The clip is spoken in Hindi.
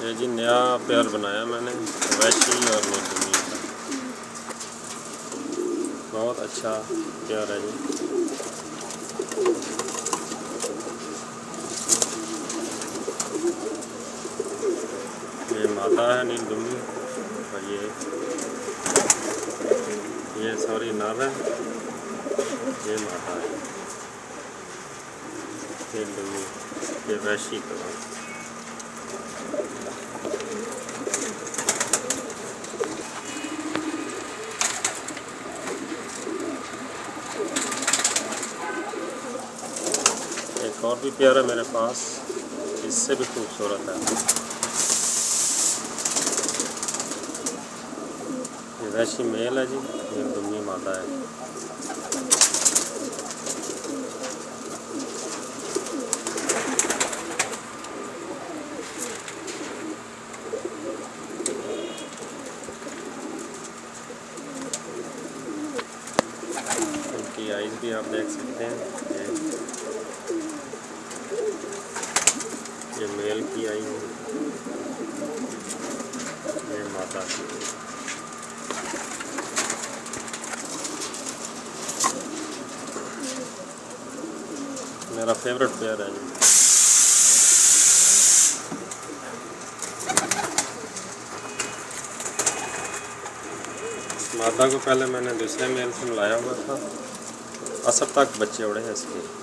ये जी नया पेयर बनाया मैंने वैशी और नीलदुमी का। बहुत अच्छा पेयर है जी। ये मादा है नीलदुमी और ये सॉरी नर है, ये मादा है नीलदुमी, ये वैशी का। एक और भी पेयर है मेरे पास, इससे भी खूबसूरत है। ये वैशी मेल है जी, नीलदुमी मादा है। इनकी आइज़ भी आप देख सकते हैं। ये मेल की आई है, ये मादा की। मेरा फेवरेट पेयर है जी। मादा को पहले मैंने दूसरे मेल से मिलाया हुआ था, 80 तक बच्चे उड़े हैं इसके।